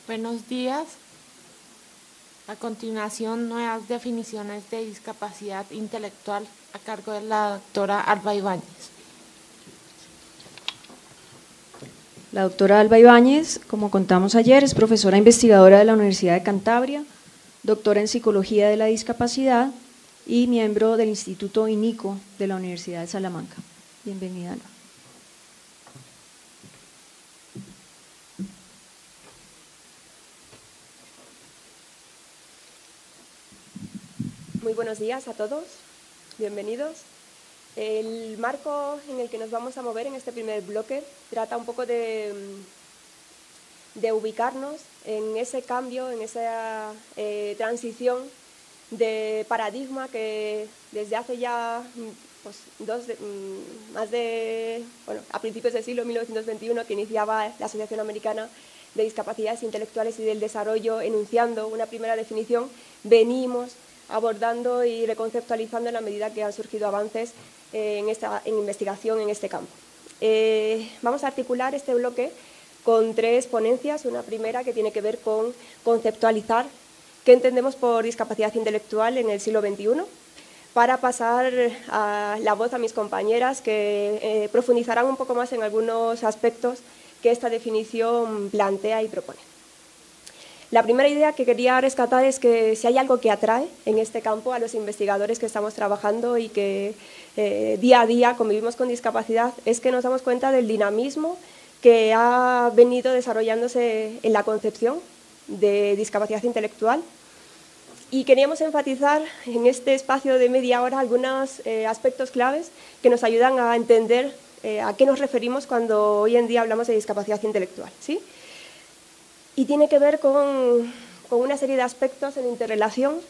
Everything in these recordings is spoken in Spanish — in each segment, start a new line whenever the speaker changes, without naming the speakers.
Buenos días. A continuación, nuevas definiciones de discapacidad intelectual a cargo de la doctora Alba Ibáñez.
La doctora Alba Ibáñez, como contamos ayer, es profesora investigadora de la Universidad de Cantabria, doctora en Psicología de la Discapacidad y miembro del Instituto INICO de la Universidad de Salamanca. Bienvenida, Alba.
Muy buenos días a todos, bienvenidos. El marco en el que nos vamos a mover en este primer bloque trata un poco de ubicarnos en ese cambio, en esa transición de paradigma que desde hace ya a principios del siglo 1921, que iniciaba la Asociación Americana de Discapacidades Intelectuales y del Desarrollo, enunciando una primera definición, venimos abordando y reconceptualizando en la medida que han surgido avances en investigación en este campo. Vamos a articular este bloque con tres ponencias. Una primera que tiene que ver con conceptualizar qué entendemos por discapacidad intelectual en el siglo XXI, para pasar la voz a mis compañeras que profundizarán un poco más en algunos aspectos que esta definición plantea y propone. La primera idea que quería rescatar es que si hay algo que atrae en este campo a los investigadores que estamos trabajando y que día a día convivimos con discapacidad, es que nos damos cuenta del dinamismo que ha venido desarrollándose en la concepción de discapacidad intelectual. Y queríamos enfatizar en este espacio de media hora algunos aspectos claves que nos ayudan a entender a qué nos referimos cuando hoy en día hablamos de discapacidad intelectual, ¿sí? Y tiene que ver con una serie de aspectos en interrelación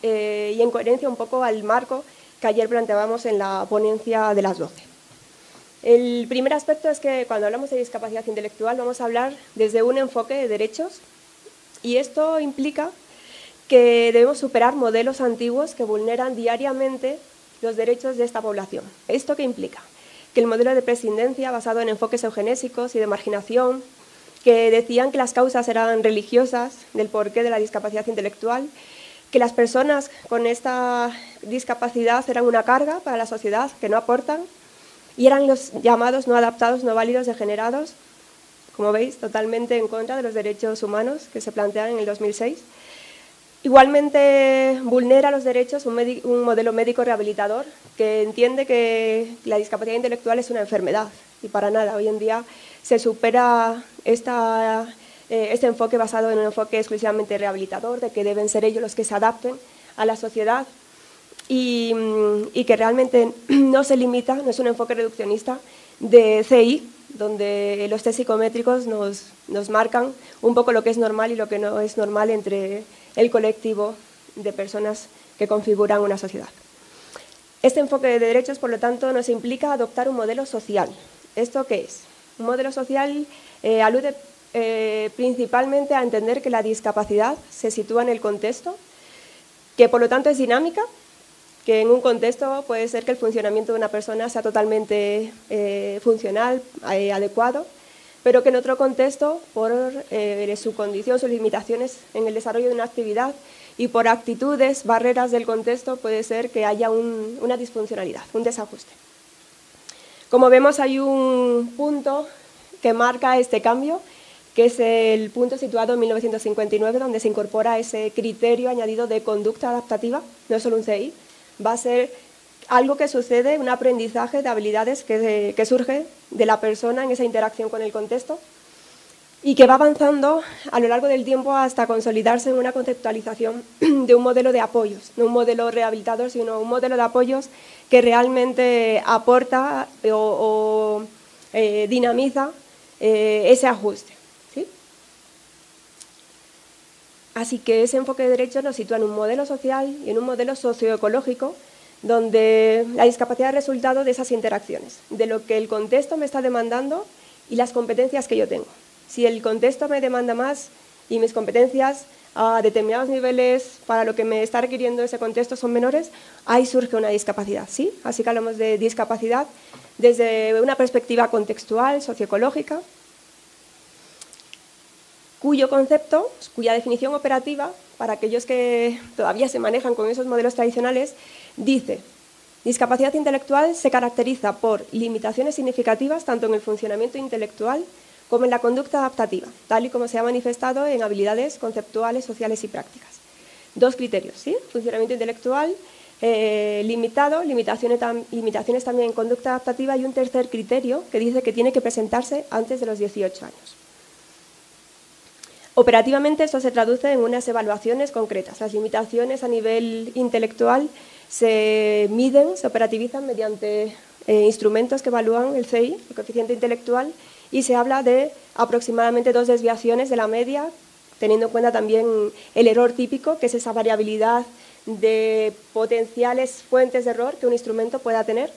y en coherencia un poco al marco que ayer planteábamos en la ponencia de las 12. El primer aspecto es que cuando hablamos de discapacidad intelectual vamos a hablar desde un enfoque de derechos, y esto implica que debemos superar modelos antiguos que vulneran diariamente los derechos de esta población. ¿Esto qué implica? Que el modelo de prescindencia basado en enfoques eugenésicos y de marginación, que decían que las causas eran religiosas del porqué de la discapacidad intelectual, que las personas con esta discapacidad eran una carga para la sociedad, que no aportan, y eran los llamados no adaptados, no válidos, degenerados, como veis, totalmente en contra de los derechos humanos que se plantean en el 2006. Igualmente vulnera los derechos un modelo médico rehabilitador que entiende que la discapacidad intelectual es una enfermedad, y para nada. Hoy en día se supera este enfoque basado en un enfoque exclusivamente rehabilitador, de que deben ser ellos los que se adapten a la sociedad y que realmente no se limita, no es un enfoque reduccionista de CI, donde los test psicométricos nos marcan un poco lo que es normal y lo que no es normal entre el colectivo de personas que configuran una sociedad. Este enfoque de derechos, por lo tanto, nos implica adoptar un modelo social. ¿Esto qué es? Un modelo social alude principalmente a entender que la discapacidad se sitúa en el contexto, que por lo tanto es dinámica, que en un contexto puede ser que el funcionamiento de una persona sea totalmente funcional, adecuado, pero que en otro contexto, por su condición, sus limitaciones en el desarrollo de una actividad y por actitudes, barreras del contexto, puede ser que haya una disfuncionalidad, un desajuste. Como vemos, hay un punto que marca este cambio, que es el punto situado en 1959, donde se incorpora ese criterio añadido de conducta adaptativa, no es solo un CI, va a ser algo que sucede, un aprendizaje de habilidades que surge de la persona en esa interacción con el contexto y que va avanzando a lo largo del tiempo hasta consolidarse en una conceptualización de un modelo de apoyos, no un modelo rehabilitador, sino un modelo de apoyos que realmente aporta o dinamiza ese ajuste, ¿sí? Así que ese enfoque de derechos nos sitúa en un modelo social y en un modelo socioecológico, donde la discapacidad es resultado de esas interacciones, de lo que el contexto me está demandando y las competencias que yo tengo. Si el contexto me demanda más y mis competencias a determinados niveles para lo que me está requiriendo ese contexto son menores, ahí surge una discapacidad, ¿sí? Así que hablamos de discapacidad desde una perspectiva contextual, socioecológica, cuyo concepto, cuya definición operativa, para aquellos que todavía se manejan con esos modelos tradicionales, dice: discapacidad intelectual se caracteriza por limitaciones significativas tanto en el funcionamiento intelectual como en la conducta adaptativa, tal y como se ha manifestado en habilidades conceptuales, sociales y prácticas. Dos criterios, ¿sí? Funcionamiento intelectual limitado, limitaciones también en conducta adaptativa, y un tercer criterio que dice que tiene que presentarse antes de los 18 años. Operativamente esto se traduce en unas evaluaciones concretas. Las limitaciones a nivel intelectual se miden, se operativizan mediante instrumentos que evalúan el CI, el coeficiente intelectual, y se habla de aproximadamente 2 desviaciones de la media, teniendo en cuenta también el error típico, que es esa variabilidad de potenciales fuentes de error que un instrumento pueda tener.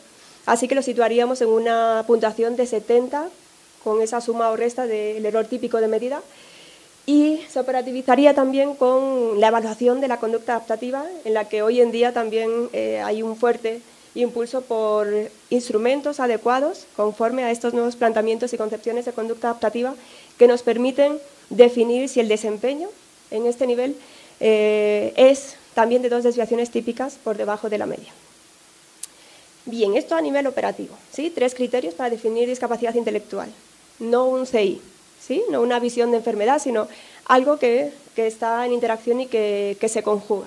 Así que lo situaríamos en una puntuación de 70, con esa suma o resta del error típico de medida. Y se operativizaría también con la evaluación de la conducta adaptativa, en la que hoy en día también hay un fuerte impulso por instrumentos adecuados conforme a estos nuevos planteamientos y concepciones de conducta adaptativa que nos permiten definir si el desempeño en este nivel es también de 2 desviaciones típicas por debajo de la media. Bien, esto a nivel operativo, ¿sí? 3 criterios para definir discapacidad intelectual, no un CI. ¿Sí? No una visión de enfermedad, sino algo que está en interacción y que se conjuga.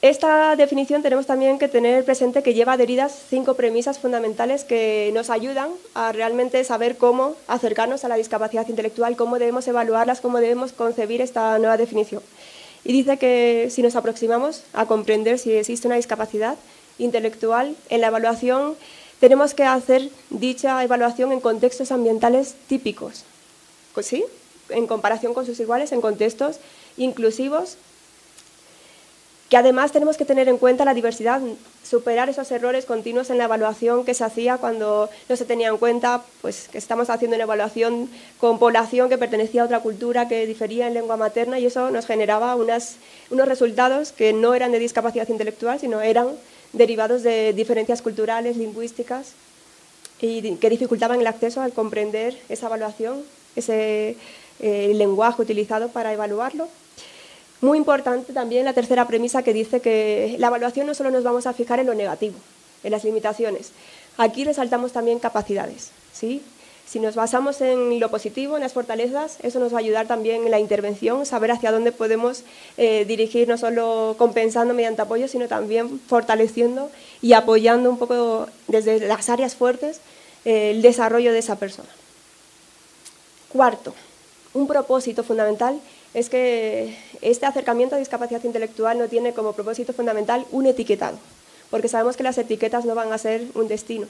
Esta definición tenemos también que tener presente que lleva adheridas 5 premisas fundamentales que nos ayudan a realmente saber cómo acercarnos a la discapacidad intelectual, cómo debemos evaluarlas, cómo debemos concebir esta nueva definición. Y dice que si nos aproximamos a comprender si existe una discapacidad intelectual, en la evaluación tenemos que hacer dicha evaluación en contextos ambientales típicos, ¿sí? En comparación con sus iguales, en contextos inclusivos, que además tenemos que tener en cuenta la diversidad, superar esos errores continuos en la evaluación que se hacía cuando no se tenía en cuenta pues, que estamos haciendo una evaluación con población que pertenecía a otra cultura, que difería en lengua materna, y eso nos generaba unos resultados que no eran de discapacidad intelectual, sino eran derivados de diferencias culturales, lingüísticas, y que dificultaban el acceso al comprender esa evaluación, ese lenguaje utilizado para evaluarlo. Muy importante también la tercera premisa, que dice que la evaluación no solo nos vamos a fijar en lo negativo, en las limitaciones. Aquí resaltamos también capacidades, ¿sí? Si nos basamos en lo positivo, en las fortalezas, eso nos va a ayudar también en la intervención, saber hacia dónde podemos dirigir, no solo compensando mediante apoyo, sino también fortaleciendo y apoyando un poco desde las áreas fuertes el desarrollo de esa persona. Cuarto, un propósito fundamental es que este acercamiento a discapacidad intelectual no tiene como propósito fundamental un etiquetado, porque sabemos que las etiquetas no van a ser un destino,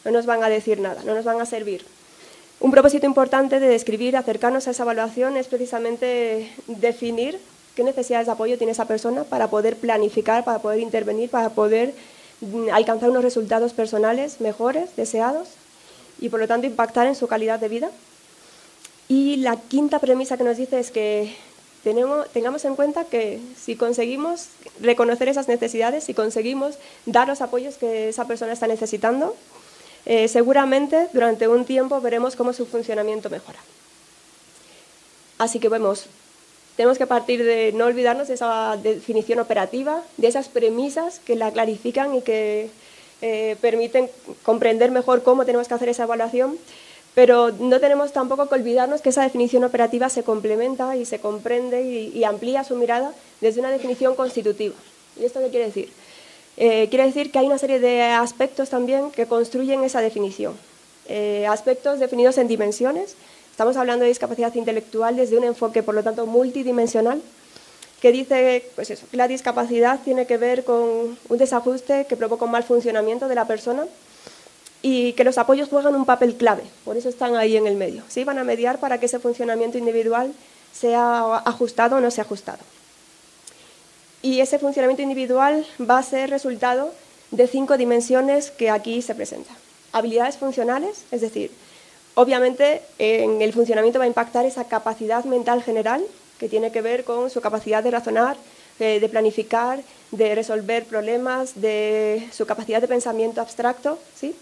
no nos van a decir nada, no nos van a servir. Un propósito importante de describir, acercarnos a esa evaluación, es precisamente definir qué necesidades de apoyo tiene esa persona para poder planificar, para poder intervenir, para poder alcanzar unos resultados personales mejores, deseados, y por lo tanto impactar en su calidad de vida. Y la quinta premisa que nos dice es que tengamos en cuenta que si conseguimos reconocer esas necesidades, si conseguimos dar los apoyos que esa persona está necesitando, seguramente durante un tiempo veremos cómo su funcionamiento mejora. Así que tenemos que partir de no olvidarnos de esa definición operativa, de esas premisas que la clarifican y que permiten comprender mejor cómo tenemos que hacer esa evaluación. Pero no tenemos tampoco que olvidarnos que esa definición operativa se complementa y se comprende y amplía su mirada desde una definición constitutiva. ¿Y esto qué quiere decir? Quiere decir que hay una serie de aspectos también que construyen esa definición. Aspectos definidos en dimensiones. Estamos hablando de discapacidad intelectual desde un enfoque, por lo tanto, multidimensional, que dice pues eso, que la discapacidad tiene que ver con un desajuste que provoca un mal funcionamiento de la persona, y que los apoyos juegan un papel clave, por eso están ahí en el medio. ¿Sí? Van a mediar para que ese funcionamiento individual sea ajustado o no sea ajustado. Y ese funcionamiento individual va a ser resultado de 5 dimensiones que aquí se presentan. Habilidades funcionales, es decir, obviamente en el funcionamiento va a impactar esa capacidad mental general, que tiene que ver con su capacidad de razonar, de planificar, de resolver problemas, de su capacidad de pensamiento abstracto, ¿sí?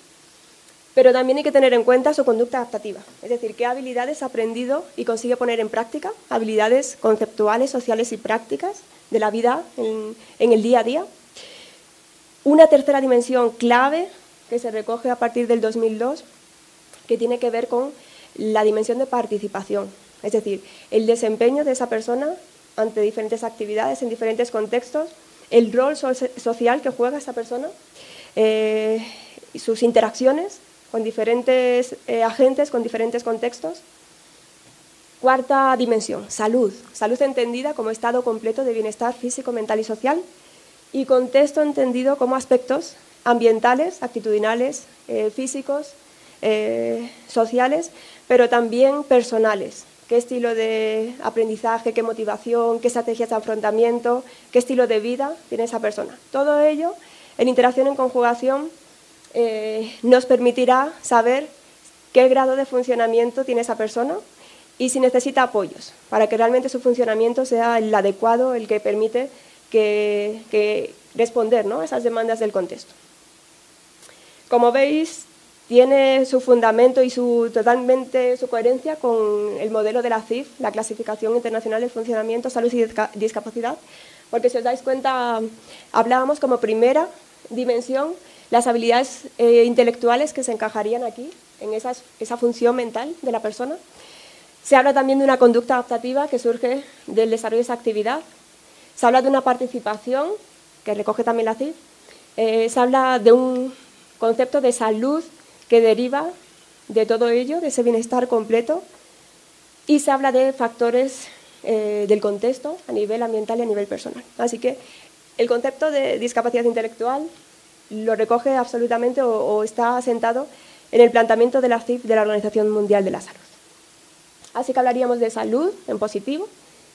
pero también hay que tener en cuenta su conducta adaptativa, es decir, qué habilidades ha aprendido y consigue poner en práctica, habilidades conceptuales, sociales y prácticas de la vida en el día a día. Una tercera dimensión clave que se recoge a partir del 2002, que tiene que ver con la dimensión de participación, es decir, el desempeño de esa persona ante diferentes actividades, en diferentes contextos, el rol social que juega esa persona, y sus interacciones con diferentes agentes, con diferentes contextos. Cuarta dimensión, salud. Salud entendida como estado completo de bienestar físico, mental y social, y contexto entendido como aspectos ambientales, actitudinales, físicos, sociales, pero también personales. Qué estilo de aprendizaje, qué motivación, qué estrategias de afrontamiento, qué estilo de vida tiene esa persona. Todo ello, en interacción, en conjugación, nos permitirá saber qué grado de funcionamiento tiene esa persona y si necesita apoyos, para que realmente su funcionamiento sea el adecuado, el que permite que responder, ¿no?, a esas demandas del contexto. Como veis, tiene su fundamento y totalmente su coherencia con el modelo de la CIF, la Clasificación Internacional de Funcionamiento, Salud y Discapacidad, porque si os dais cuenta, hablábamos como primera dimensión las habilidades intelectuales que se encajarían aquí, en esa función mental de la persona. Se habla también de una conducta adaptativa que surge del desarrollo de esa actividad. Se habla de una participación, que recoge también la CIF. Se habla de un concepto de salud que deriva de todo ello, de ese bienestar completo. Y se habla de factores del contexto a nivel ambiental y a nivel personal. Así que el concepto de discapacidad intelectual lo recoge absolutamente o está asentado en el planteamiento de la CIF de la Organización Mundial de la Salud. Así que hablaríamos de salud en positivo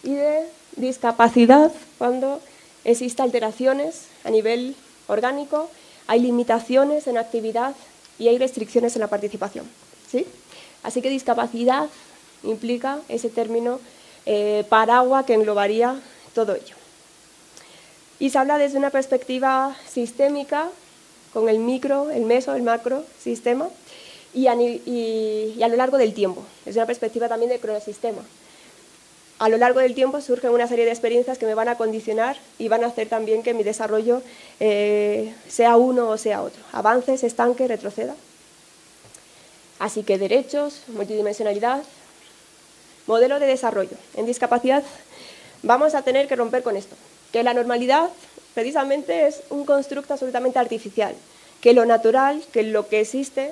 y de discapacidad cuando existen alteraciones a nivel orgánico, hay limitaciones en actividad y hay restricciones en la participación, ¿sí? Así que discapacidad implica ese término paraguas que englobaría todo ello. Y se habla desde una perspectiva sistémica, con el micro, el meso, el macro sistema, y a lo largo del tiempo, desde una perspectiva también de cronosistema. A lo largo del tiempo surgen una serie de experiencias que me van a condicionar y van a hacer también que mi desarrollo sea uno o sea otro, avance, se estanque, retroceda. Así que derechos, multidimensionalidad, modelo de desarrollo. En discapacidad vamos a tener que romper con esto, que la normalidad precisamente es un constructo absolutamente artificial, que lo natural, que lo que existe,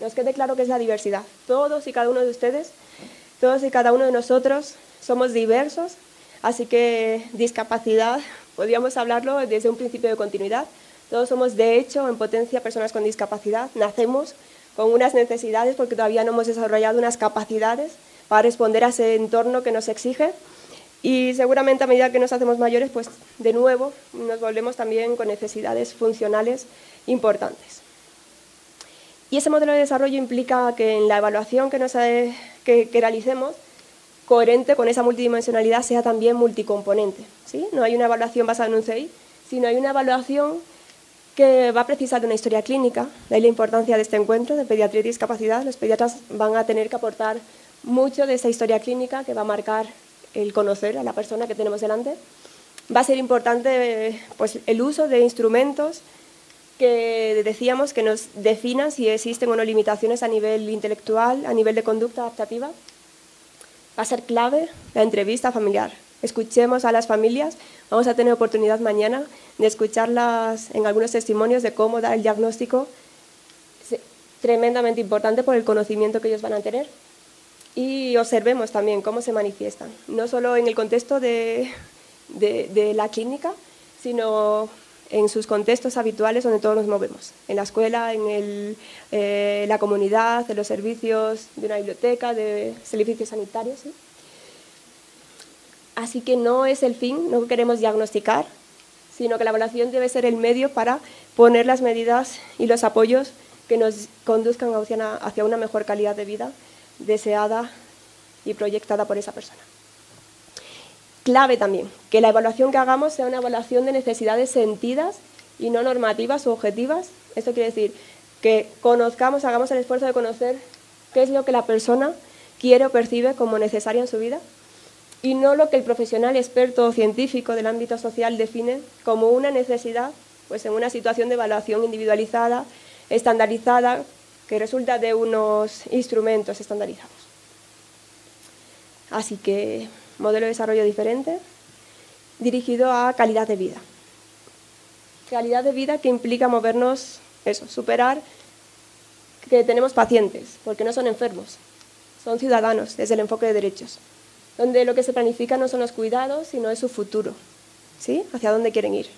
nos quede claro que es la diversidad. Todos y cada uno de ustedes, todos y cada uno de nosotros somos diversos, así que discapacidad, podríamos hablarlo desde un principio de continuidad. Todos somos, de hecho, en potencia, personas con discapacidad. Nacemos con unas necesidades porque todavía no hemos desarrollado unas capacidades para responder a ese entorno que nos exige. Y seguramente a medida que nos hacemos mayores, pues de nuevo nos volvemos también con necesidades funcionales importantes. Y ese modelo de desarrollo implica que en la evaluación que realicemos, coherente con esa multidimensionalidad, sea también multicomponente, ¿sí? No hay una evaluación basada en un CI, sino hay una evaluación que va a precisar de una historia clínica. De ahí la importancia de este encuentro de pediatría y discapacidad. Los pediatras van a tener que aportar mucho de esa historia clínica que va a marcar el conocer a la persona que tenemos delante. Va a ser importante pues, el uso de instrumentos que decíamos que nos definan si existen o no limitaciones a nivel intelectual, a nivel de conducta adaptativa. Va a ser clave la entrevista familiar. Escuchemos a las familias. Vamos a tener oportunidad mañana de escucharlas en algunos testimonios de cómo dar el diagnóstico. Es tremendamente importante por el conocimiento que ellos van a tener. Y observemos también cómo se manifiestan, no solo en el contexto de la clínica, sino en sus contextos habituales donde todos nos movemos, en la escuela, en la comunidad, en los servicios de una biblioteca, de servicios sanitarios, ¿sí? Así que no es el fin, no queremos diagnosticar, sino que la evaluación debe ser el medio para poner las medidas y los apoyos que nos conduzcan hacia una mejor calidad de vida deseada y proyectada por esa persona. Clave también, que la evaluación que hagamos sea una evaluación de necesidades sentidas y no normativas o objetivas. Esto quiere decir, que conozcamos, hagamos el esfuerzo de conocer qué es lo que la persona quiere o percibe como necesario en su vida y no lo que el profesional experto o científico del ámbito social define como una necesidad, pues en una situación de evaluación individualizada, estandarizada, que resulta de unos instrumentos estandarizados. Así que, modelo de desarrollo diferente, dirigido a calidad de vida. Calidad de vida que implica movernos, eso, superar que tenemos pacientes, porque no son enfermos, son ciudadanos desde el enfoque de derechos, donde lo que se planifica no son los cuidados, sino es su futuro, ¿sí? Hacia dónde quieren ir.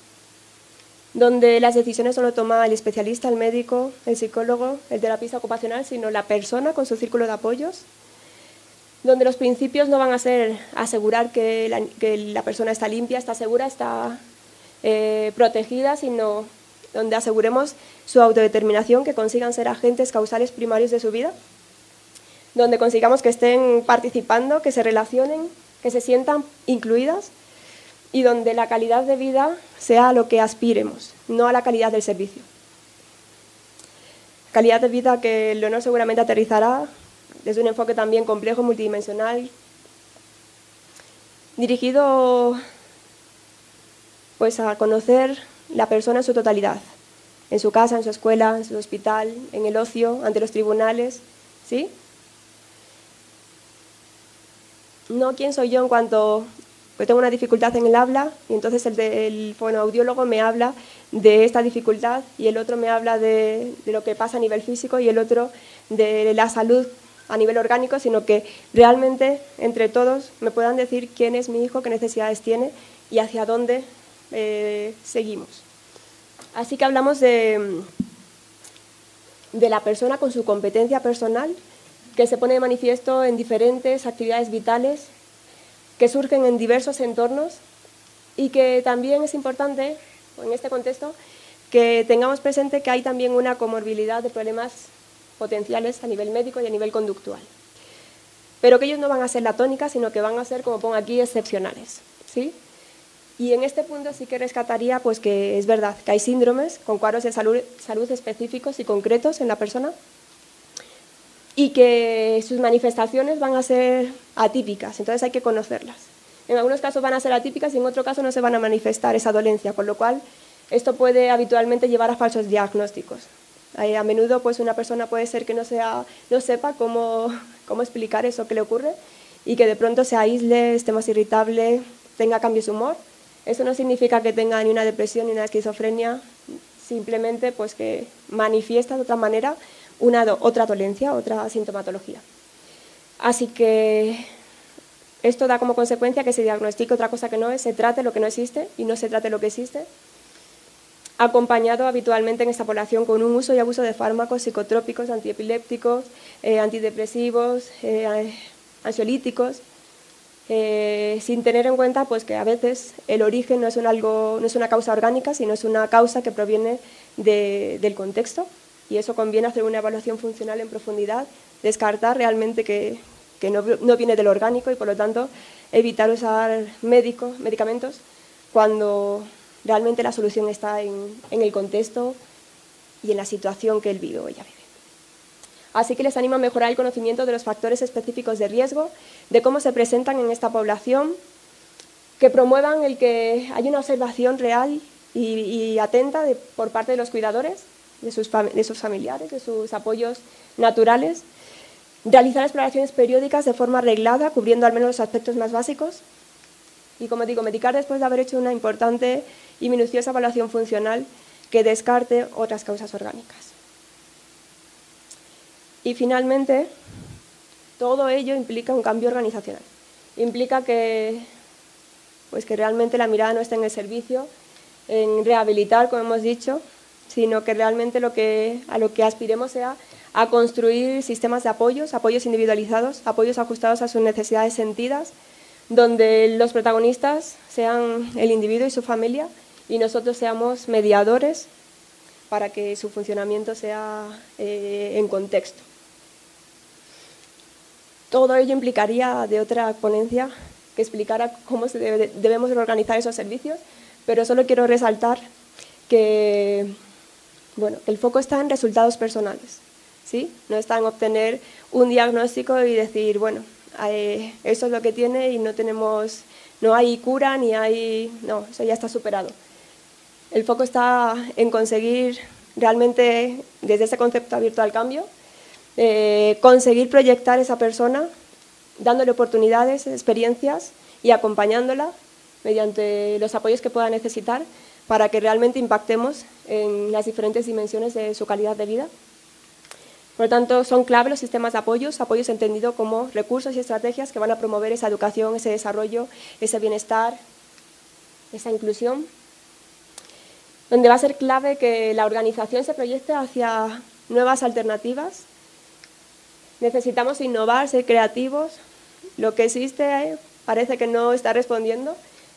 Donde las decisiones no lo toma el especialista, el médico, el psicólogo, el terapista ocupacional, sino la persona con su círculo de apoyos. Donde los principios no van a ser asegurar que la persona está limpia, está segura, está protegida, sino donde aseguremos su autodeterminación, que consigan ser agentes causales primarios de su vida, donde consigamos que estén participando, que se relacionen, que se sientan incluidas y donde la calidad de vida sea a lo que aspiremos, no a la calidad del servicio. Calidad de vida que Leonor seguramente aterrizará desde un enfoque también complejo, multidimensional, dirigido pues, a conocer la persona en su totalidad, en su casa, en su escuela, en su hospital, en el ocio, ante los tribunales, ¿sí? No quién soy yo en cuanto que tengo una dificultad en el habla y entonces el fonoaudiólogo me habla de esta dificultad y el otro me habla de lo que pasa a nivel físico y el otro de la salud a nivel orgánico, sino que realmente entre todos me puedan decir quién es mi hijo, qué necesidades tiene y hacia dónde seguimos. Así que hablamos de la persona con su competencia personal que se pone de manifiesto en diferentes actividades vitales que surgen en diversos entornos y que también es importante, en este contexto, que tengamos presente que hay también una comorbilidad de problemas potenciales a nivel médico y a nivel conductual. Pero que ellos no van a ser la tónica, sino que van a ser, como pongo aquí, excepcionales, ¿sí? Y en este punto sí que rescataría pues, que es verdad que hay síndromes con cuadros de salud específicos y concretos en la persona y que sus manifestaciones van a ser atípicas, entonces hay que conocerlas. En algunos casos van a ser atípicas y en otro caso no se van a manifestar esa dolencia, con lo cual esto puede habitualmente llevar a falsos diagnósticos. A menudo pues, una persona puede ser que no sepa cómo explicar eso que le ocurre y que de pronto se aísle, esté más irritable, tenga cambios de humor. Eso no significa que tenga ni una depresión ni una esquizofrenia, simplemente pues, que manifiesta de otra manera otra dolencia, otra sintomatología. Así que esto da como consecuencia que se diagnostique otra cosa que no es, se trate lo que no existe y no se trate lo que existe, acompañado habitualmente en esta población con un uso y abuso de fármacos psicotrópicos, antiepilépticos, antidepresivos, ansiolíticos, sin tener en cuenta pues, que a veces el origen no es una causa orgánica, sino es una causa que proviene del contexto. Y eso conviene hacer una evaluación funcional en profundidad, descartar realmente que no viene del orgánico y, por lo tanto, evitar usar medicamentos cuando realmente la solución está en el contexto y en la situación que él vive o ella vive. Así que les animo a mejorar el conocimiento de los factores específicos de riesgo, de cómo se presentan en esta población, que promuevan el que haya una observación real y atenta por parte de los cuidadores, de sus familiares, de sus apoyos naturales, realizar exploraciones periódicas de forma reglada, cubriendo al menos los aspectos más básicos y, como digo, medicar después de haber hecho una importante y minuciosa evaluación funcional que descarte otras causas orgánicas. Y finalmente, todo ello implica un cambio organizacional. Implica que realmente la mirada no está en el servicio, en rehabilitar, como hemos dicho, sino que realmente a lo que aspiremos sea a construir sistemas de apoyos individualizados, apoyos ajustados a sus necesidades sentidas, donde los protagonistas sean el individuo y su familia y nosotros seamos mediadores para que su funcionamiento sea en contexto. Todo ello implicaría de otra ponencia que explicara cómo debemos organizar esos servicios, pero solo quiero resaltar que Bueno, el foco está en resultados personales, ¿sí? No está en obtener un diagnóstico y decir, bueno, eso es lo que tiene y no hay cura ni hay... No, eso ya está superado. El foco está en conseguir realmente, desde ese concepto abierto al cambio, conseguir proyectar a esa persona, dándole oportunidades, experiencias y acompañándola mediante los apoyos que pueda necesitar para que realmente impactemos en las diferentes dimensiones de su calidad de vida. Por lo tanto, son clave los sistemas de apoyos entendido como recursos y estrategias que van a promover esa educación, ese desarrollo, ese bienestar, esa inclusión, donde va a ser clave que la organización se proyecte hacia nuevas alternativas. Necesitamos innovar, ser creativos. Lo que existe parece que no está respondiendo.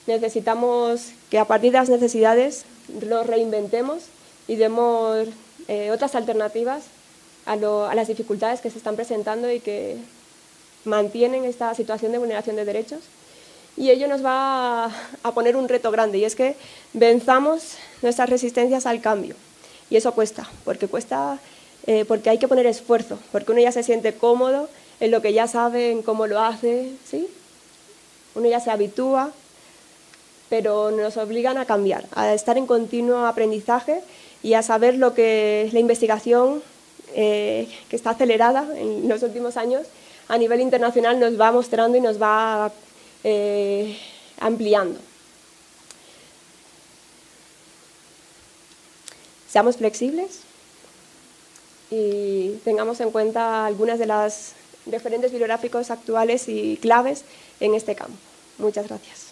Necesitamos que a partir de las necesidades lo reinventemos y demos otras alternativas a las dificultades que se están presentando y que mantienen esta situación de vulneración de derechos. Y ello nos va a poner un reto grande, y es que venzamos nuestras resistencias al cambio. Y eso cuesta, porque hay que poner esfuerzo, porque uno ya se siente cómodo en lo que ya sabe, en cómo lo hace, ¿sí? Uno ya se habitúa, pero nos obligan a cambiar, a estar en continuo aprendizaje y a saber lo que la investigación que está acelerada en los últimos años a nivel internacional nos va mostrando y nos va ampliando. Seamos flexibles y tengamos en cuenta algunas de las referentes bibliográficos actuales y claves en este campo. Muchas gracias.